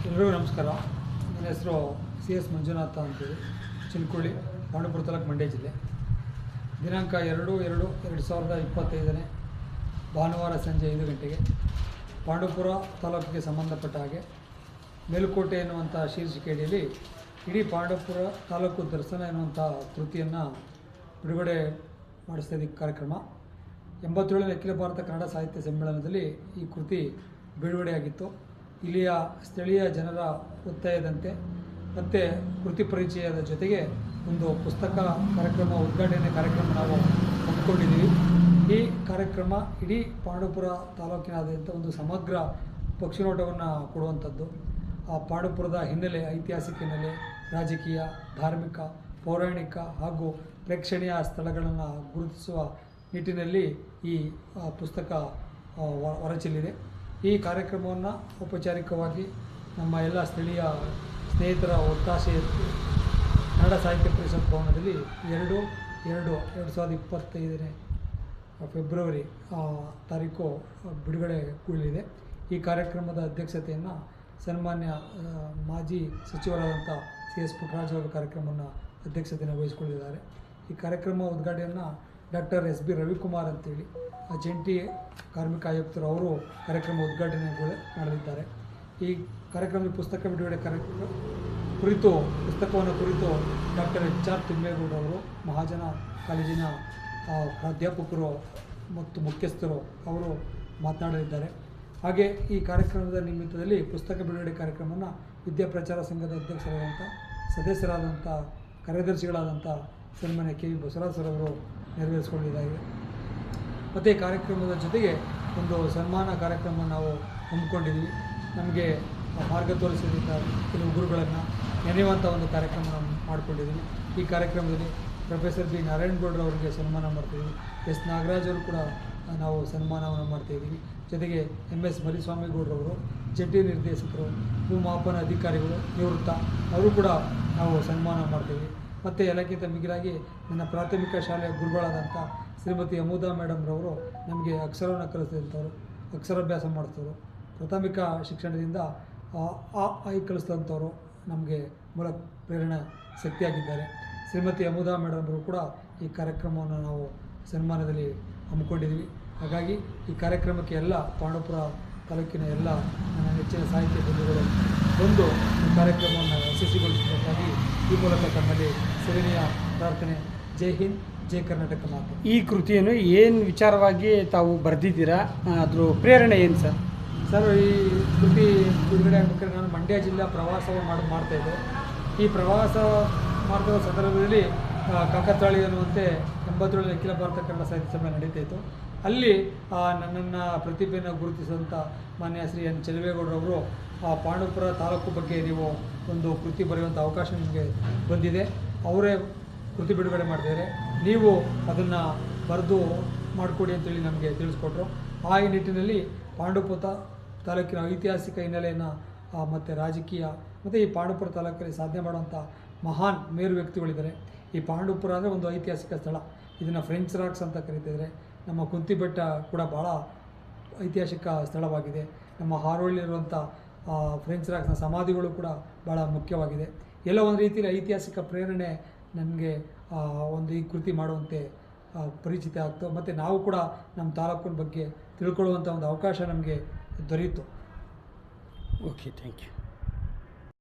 ಎಲ್ಲರಿಗೂ ನಮಸ್ಕಾರ. ನನ್ನ ಹೆಸರು CS ಮಂಜುನಾಥ ಅಂತೇಳಿ, ಚಿನ್ಕುಳಿ, ಪಾಂಡವಪುರ ತಾಲೂಕು, ಮಂಡ್ಯ ಜಿಲ್ಲೆ. ದಿನಾಂಕ 2/2/2025 ಭಾನುವಾರ ಸಂಜೆ 5 ಗಂಟೆಗೆ ಪಾಂಡವಪುರ ತಾಲೂಕಿಗೆ ಸಂಬಂಧಪಟ್ಟ ಹಾಗೆ ಮೇಲುಕೋಟೆ ಎನ್ನುವಂಥ ಶೀರ್ಷಿಕೆಯಲ್ಲಿ ಇಡೀ ಪಾಂಡವಪುರ ತಾಲೂಕು ದರ್ಶನ ಎನ್ನುವಂಥ ಕೃತಿಯನ್ನು ಬಿಡುಗಡೆ ಮಾಡಿಸ್ತಾ ಇದ್ದ ಕಾರ್ಯಕ್ರಮ 87ನೇ ಅಖಿಲ ಭಾರತ ಕನ್ನಡ ಸಾಹಿತ್ಯ ಸಮ್ಮೇಳನದಲ್ಲಿ ಈ ಕೃತಿ ಬಿಡುಗಡೆಯಾಗಿತ್ತು. ಇಲ್ಲಿಯ ಸ್ಥಳೀಯ ಜನರ ಒತ್ತಾಯದಂತೆ ಮತ್ತು ಕೃತಿ ಪರಿಚಯದ ಜೊತೆಗೆ ಒಂದು ಪುಸ್ತಕ ಕಾರ್ಯಕ್ರಮ, ಉದ್ಘಾಟನೆ ಕಾರ್ಯಕ್ರಮ ನಾವು ಹಮ್ಮಿಕೊಂಡಿದ್ದೀವಿ. ಈ ಕಾರ್ಯಕ್ರಮ ಇಡೀ ಪಾಂಡವಪುರ ತಾಲೂಕಿನಾದ್ಯಂತ ಒಂದು ಸಮಗ್ರ ಪಕ್ಷಿನೋಟವನ್ನು ಕೊಡುವಂಥದ್ದು. ಆ ಪಾಂಡವಪುರದ ಹಿನ್ನೆಲೆ, ಐತಿಹಾಸಿಕ ಹಿನ್ನೆಲೆ, ರಾಜಕೀಯ, ಧಾರ್ಮಿಕ, ಪೌರಾಣಿಕ ಹಾಗೂ ಪ್ರೇಕ್ಷಣೀಯ ಸ್ಥಳಗಳನ್ನು ಗುರುತಿಸುವ ನಿಟ್ಟಿನಲ್ಲಿ ಈ ಪುಸ್ತಕ ಹೊರಚೆಲ್ಲಿದೆ. ಈ ಕಾರ್ಯಕ್ರಮವನ್ನು ಔಪಚಾರಿಕವಾಗಿ ನಮ್ಮ ಎಲ್ಲ ಸ್ಥಳೀಯ ಸ್ನೇಹಿತರ ಒತ್ತಾಸೆ ಕನ್ನಡ ಸಾಹಿತ್ಯ ಪರಿಷತ್ ಭವನದಲ್ಲಿ 2/2/2025 ಫೆಬ್ರವರಿ ತಾರೀಕು ಬಿಡುಗಡೆಗೊಳ್ಳಲಿದೆ. ಈ ಕಾರ್ಯಕ್ರಮದ ಅಧ್ಯಕ್ಷತೆಯನ್ನು ಸನ್ಮಾನ್ಯ ಮಾಜಿ ಸಚಿವರಾದಂಥ CS ಪುಟ್ಟರಾಜ್ ಅವರು ಕಾರ್ಯಕ್ರಮವನ್ನು ಅಧ್ಯಕ್ಷತೆಯನ್ನು ವಹಿಸಿಕೊಂಡಿದ್ದಾರೆ. ಈ ಕಾರ್ಯಕ್ರಮ ಉದ್ಘಾಟನೆಯನ್ನು ಡಾಕ್ಟರ್ SB ರವಿಕುಮಾರ್ ಅಂತೇಳಿ ಜಂಟಿ ಕಾರ್ಮಿಕ ಆಯುಕ್ತರು ಅವರು ಕಾರ್ಯಕ್ರಮ ಉದ್ಘಾಟನೆ ಮಾಡಲಿದ್ದಾರೆ. ಈ ಕಾರ್ಯಕ್ರಮದಲ್ಲಿ ಪುಸ್ತಕ ಬಿಡುಗಡೆ ಪುಸ್ತಕವನ್ನು ಕುರಿತು ಡಾಕ್ಟರ್ HR ತಿಮ್ಮೇಗೌಡರವರು, ಮಹಾಜನ ಕಾಲೇಜಿನ ಪ್ರಾಧ್ಯಾಪಕರು ಮತ್ತು ಮುಖ್ಯಸ್ಥರು ಅವರು ಮಾತನಾಡಲಿದ್ದಾರೆ. ಹಾಗೆ ಈ ಕಾರ್ಯಕ್ರಮದ ನಿಮಿತ್ತದಲ್ಲಿ ಪುಸ್ತಕ ಬಿಡುಗಡೆ ಕಾರ್ಯಕ್ರಮವನ್ನು ವಿದ್ಯಾಪ್ರಚಾರ ಸಂಘದ ಸದಸ್ಯರಾದಂಥ ಕಾರ್ಯದರ್ಶಿಗಳಾದಂಥ ಸನ್ಮಾನ್ಯ KV ಬಸವರಾಜ್ ಸರ್ ಅವರು ನೆರವೇರಿಸಿಕೊಂಡಿದ್ದಾರೆ. ಮತ್ತು ಈ ಕಾರ್ಯಕ್ರಮದ ಜೊತೆಗೆ ಒಂದು ಸನ್ಮಾನ ಕಾರ್ಯಕ್ರಮ ನಾವು ಹಮ್ಮಿಕೊಂಡಿದ್ವಿ. ನಮಗೆ ಮಾರ್ಗ ತೋರಿಸಿದ ಕೆಲವು ಗುರುಗಳನ್ನು ನೆನೆಯುವಂಥ ಒಂದು ಕಾರ್ಯಕ್ರಮ ನಾವು ಮಾಡಿಕೊಂಡಿದ್ವಿ. ಈ ಕಾರ್ಯಕ್ರಮದಲ್ಲಿ ಪ್ರೊಫೆಸರ್ B ನಾರಾಯಣಗೌಡರು ಅವರಿಗೆ ಸನ್ಮಾನ ಮಾಡ್ತಾಯಿದ್ವಿ. S ನಾಗರಾಜ್ ಅವರು ಕೂಡ ನಾವು ಸನ್ಮಾನವನ್ನು ಮಾಡ್ತಾಯಿದ್ದೀವಿ. ಜೊತೆಗೆ MS ಮರಿಸ್ವಾಮಿಗೌಡರವರು, ಜಂಟಿ ನಿರ್ದೇಶಕರು, ಭೂಮಾಪನ ಅಧಿಕಾರಿಗಳು ನಿವೃತ್ತ, ಅವರು ಕೂಡ ನಾವು ಸನ್ಮಾನ ಮಾಡ್ತೀವಿ. ಮತ್ತು ಎಲ್ಲಕ್ಕಿಂತ ಮಿಗಿಲಾಗಿ ನನ್ನ ಪ್ರಾಥಮಿಕ ಶಾಲೆಯ ಗುರುಗಳಾದಂಥ ಶ್ರೀಮತಿ ಅಮುದಾ ಮೇಡಮ್ರವರು ನಮಗೆ ಅಕ್ಷರವನ್ನು ಕಲಿಸಿದಂಥವ್ರು, ಅಕ್ಷರಾಭ್ಯಾಸ ಮಾಡಿಸ್ತವರು, ಪ್ರಾಥಮಿಕ ಶಿಕ್ಷಣದಿಂದ ಆ ಕಲಿಸಿದಂಥವರು ನಮಗೆ ಮೂಲ ಪ್ರೇರಣಾ ಶಕ್ತಿಯಾಗಿದ್ದಾರೆ. ಶ್ರೀಮತಿ ಅಮುದಾ ಮೇಡಮ್ರು ಕೂಡ ಈ ಕಾರ್ಯಕ್ರಮವನ್ನು ನಾವು ಸನ್ಮಾನದಲ್ಲಿ ಹಮ್ಮಿಕೊಂಡಿದ್ವಿ. ಹಾಗಾಗಿ ಈ ಕಾರ್ಯಕ್ರಮಕ್ಕೆ ಎಲ್ಲ ಪಾಂಡವಪುರ ತಾಲೂಕಿನ ಎಲ್ಲ ನನ್ನ ನೆಚ್ಚಿನ ಸಾಹಿತ್ಯ ಬಂಧುಗಳು ಬಂದು ಈ ಕಾರ್ಯಕ್ರಮವನ್ನು ಯಶಸ್ವಿಗೊಳಿಸಬೇಕಾಗಿ ಈ ಮೂಲಕ ತಮ್ಮಲ್ಲಿ ಸವಿನಯ ಪ್ರಾರ್ಥನೆ. ಜೈ ಹಿಂದ್, ಜೈ ಕರ್ನಾಟಕ ಮಾತು. ಈ ಕೃತಿಯನ್ನು ಏನು ವಿಚಾರವಾಗಿ ತಾವು ಬರೆದಿದ್ದೀರಾ? ಅದ್ರ ಪ್ರೇರಣೆ ಏನು ಸರ್? ಈ ಕೃತಿ ಬಿಡುಗಡೆ ಆಗಬೇಕಾದ್ರೆ ನಾನು ಮಂಡ್ಯ ಜಿಲ್ಲಾ ಪ್ರವಾಸವನ್ನು ಮಾಡ್ತಾಯಿದ್ದೆ. ಈ ಪ್ರವಾಸ ಮಾಡಿದ ಸಂದರ್ಭದಲ್ಲಿ ಕಾಕತಾಳಿ ಅನ್ನುವಂತೆ 87ನೇ ಅಖಿಲ ಭಾರತ ಕನ್ನಡ ಸಾಹಿತ್ಯ ಸಮ್ಮೇಳನ ನಡೀತಾಯಿತ್ತು. ಅಲ್ಲಿ ನನ್ನನ್ನು ಪ್ರತಿಭೆಯನ್ನು ಗುರುತಿಸಿದಂಥ ಮಾನ್ಯ ಶ್ರೀ N ಚೆಲುವೇಗೌಡರವರು ಪಾಂಡವಪುರ ತಾಲೂಕು ಬಗ್ಗೆ ನೀವು ಒಂದು ಕೃತಿ ಬರೆಯುವಂಥ ಅವಕಾಶ ನಿಮಗೆ ಬಂದಿದೆ, ಅವರೇ ಕೃತಿ ಬಿಡುಗಡೆ ಮಾಡ್ತಿದ್ದಾರೆ, ನೀವು ಅದನ್ನು ಬರೆದು ಮಾಡಿಕೊಡಿ ಅಂತೇಳಿ ನಮಗೆ ತಿಳಿಸ್ಕೊಟ್ರು. ಆ ನಿಟ್ಟಿನಲ್ಲಿ ಪಾಂಡವಪುರ ತಾಲೂಕಿನ ಐತಿಹಾಸಿಕ ಹಿನ್ನೆಲೆಯನ್ನು ಮತ್ತು ರಾಜಕೀಯ ಮತ್ತು ಈ ಪಾಂಡವಪುರ ತಾಲೂಕಲ್ಲಿ ಸಾಧನೆ ಮಾಡುವಂಥ ಮಹಾನ್ ಮೇರು ವ್ಯಕ್ತಿಗಳಿದ್ದಾರೆ. ಈ ಪಾಂಡವಪುರ ಅಂದರೆ ಒಂದು ಐತಿಹಾಸಿಕ ಸ್ಥಳ. ಇದನ್ನು ಫ್ರೆಂಚ್ ರಾಕ್ಸ್ ಅಂತ ಕರೀತಿದ್ದಾರೆ. ನಮ್ಮ ಕುಂತಿ ಬೆಟ್ಟ ಕೂಡ ಭಾಳ ಐತಿಹಾಸಿಕ ಸ್ಥಳವಾಗಿದೆ. ನಮ್ಮ ಹಾರೋಳಿರುವಂಥ ಫ್ರೆಂಚ್ ರಾಕ್ಸ್ನ ಸಮಾಧಿಗಳು ಕೂಡ ಭಾಳ ಮುಖ್ಯವಾಗಿದೆ. ಎಲ್ಲ ಒಂದು ರೀತಿಯಲ್ಲಿ ಐತಿಹಾಸಿಕ ಪ್ರೇರಣೆ ನನಗೆ ಒಂದು ಈ ಕೃತಿ ಮಾಡುವಂತೆ ಪರಿಚಿತ ಆಗ್ತು. ಮತ್ತು ನಾವು ಕೂಡ ನಮ್ಮ ತಾಲೂಕಿನ ಬಗ್ಗೆ ತಿಳ್ಕೊಳ್ಳುವಂಥ ಒಂದು ಅವಕಾಶ ನಮಗೆ ದೊರೆಯಿತು. Okay, thank you.